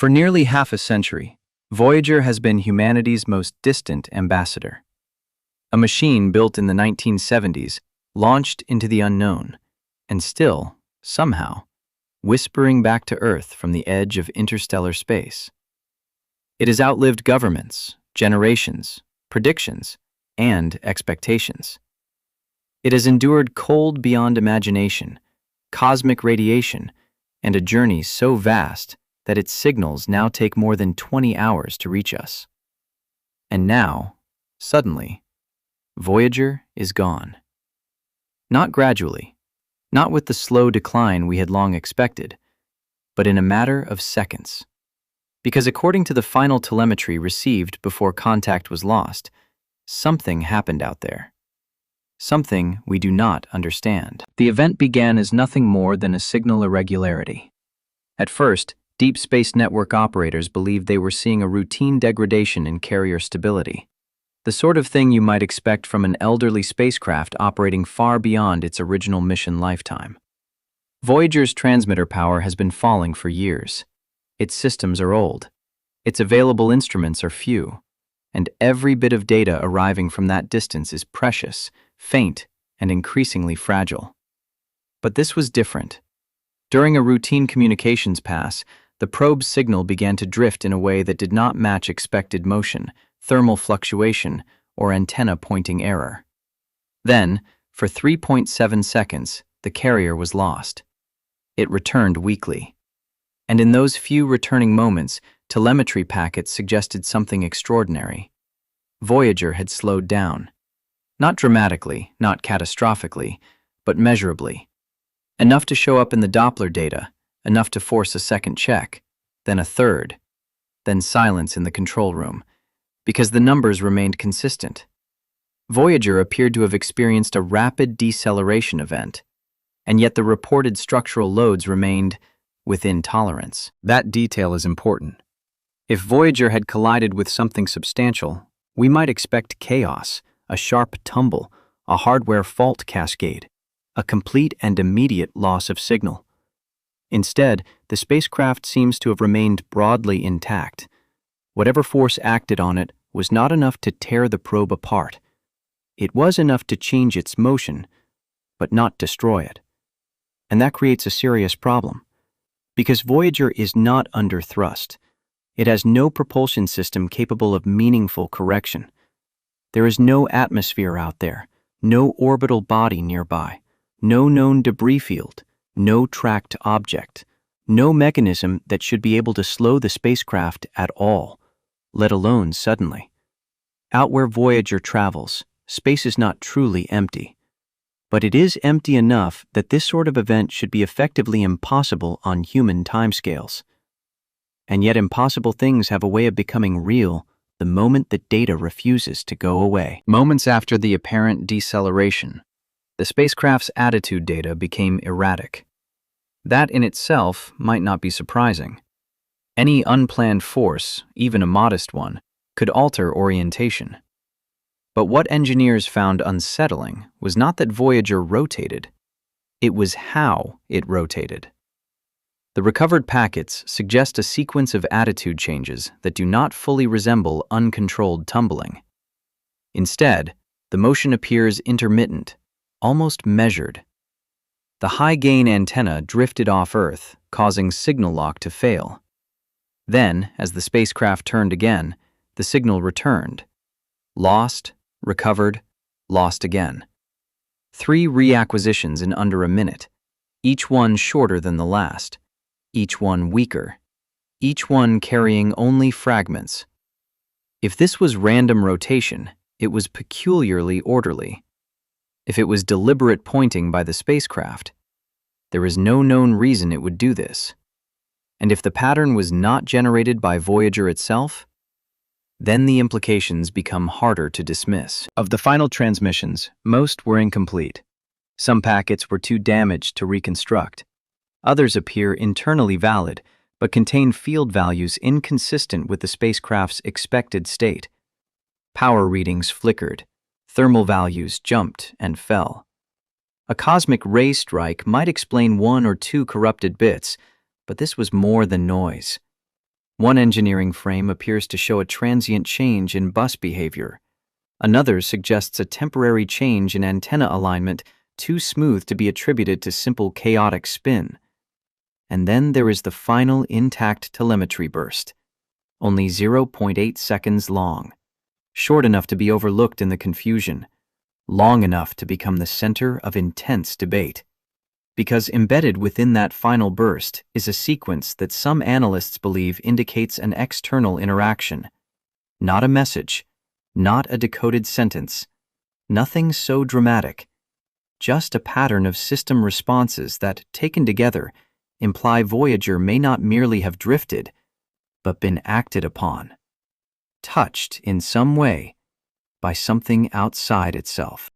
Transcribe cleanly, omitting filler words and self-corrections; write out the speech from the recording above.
For nearly half a century, Voyager has been humanity's most distant ambassador. A machine built in the 1970s, launched into the unknown, and still, somehow, whispering back to Earth from the edge of interstellar space. It has outlived governments, generations, predictions, and expectations. It has endured cold beyond imagination, cosmic radiation, and a journey so vast that its signals now take more than 20 hours to reach us. And now, suddenly, Voyager is gone. Not gradually, not with the slow decline we had long expected, but in a matter of seconds. Because according to the final telemetry received before contact was lost, something happened out there. Something we do not understand. The event began as nothing more than a signal irregularity. At first, Deep Space Network operators believed they were seeing a routine degradation in carrier stability, the sort of thing you might expect from an elderly spacecraft operating far beyond its original mission lifetime. Voyager's transmitter power has been falling for years. Its systems are old. Its available instruments are few, and every bit of data arriving from that distance is precious, faint, and increasingly fragile. But this was different. During a routine communications pass, the probe's signal began to drift in a way that did not match expected motion, thermal fluctuation, or antenna pointing error. Then, for 3.7 seconds, the carrier was lost. It returned weakly. And in those few returning moments, telemetry packets suggested something extraordinary. Voyager had slowed down. Not dramatically, not catastrophically, but measurably. Enough to show up in the Doppler data, enough to force a second check, then a third, then silence in the control room, because the numbers remained consistent. Voyager appeared to have experienced a rapid deceleration event, and yet the reported structural loads remained within tolerance. That detail is important. If Voyager had collided with something substantial, we might expect chaos, a sharp tumble, a hardware fault cascade, a complete and immediate loss of signal. Instead, the spacecraft seems to have remained broadly intact. Whatever force acted on it was not enough to tear the probe apart. It was enough to change its motion, but not destroy it. And that creates a serious problem. Because Voyager is not under thrust. It has no propulsion system capable of meaningful correction. There is no atmosphere out there, no orbital body nearby, no known debris field, no tracked object, no mechanism that should be able to slow the spacecraft at all, let alone suddenly. Out where Voyager travels, space is not truly empty. But it is empty enough that this sort of event should be effectively impossible on human timescales. And yet impossible things have a way of becoming real the moment the data refuses to go away. Moments after the apparent deceleration, the spacecraft's attitude data became erratic. That in itself might not be surprising. Any unplanned force, even a modest one, could alter orientation. But what engineers found unsettling was not that Voyager rotated. It was how it rotated. The recovered packets suggest a sequence of attitude changes that do not fully resemble uncontrolled tumbling. Instead, the motion appears intermittent, almost measured. The high-gain antenna drifted off Earth, causing signal lock to fail. Then, as the spacecraft turned again, the signal returned. Lost, recovered, lost again. 3 reacquisitions in under a minute, each one shorter than the last, each one weaker, each one carrying only fragments. If this was random rotation, it was peculiarly orderly. If it was deliberate pointing by the spacecraft, there is no known reason it would do this. And if the pattern was not generated by Voyager itself, then the implications become harder to dismiss. Of the final transmissions, most were incomplete. Some packets were too damaged to reconstruct. Others appear internally valid, but contain field values inconsistent with the spacecraft's expected state. Power readings flickered. Thermal values jumped and fell. A cosmic ray strike might explain 1 or 2 corrupted bits, but this was more than noise. One engineering frame appears to show a transient change in bus behavior. Another suggests a temporary change in antenna alignment too smooth to be attributed to simple chaotic spin. And then there is the final intact telemetry burst, only 0.8 seconds long, short enough to be overlooked in the confusion, long enough to become the center of intense debate. Because embedded within that final burst is a sequence that some analysts believe indicates an external interaction. Not a message, not a decoded sentence, nothing so dramatic, just a pattern of system responses that, taken together, imply Voyager may not merely have drifted, but been acted upon, touched in some way by something outside itself.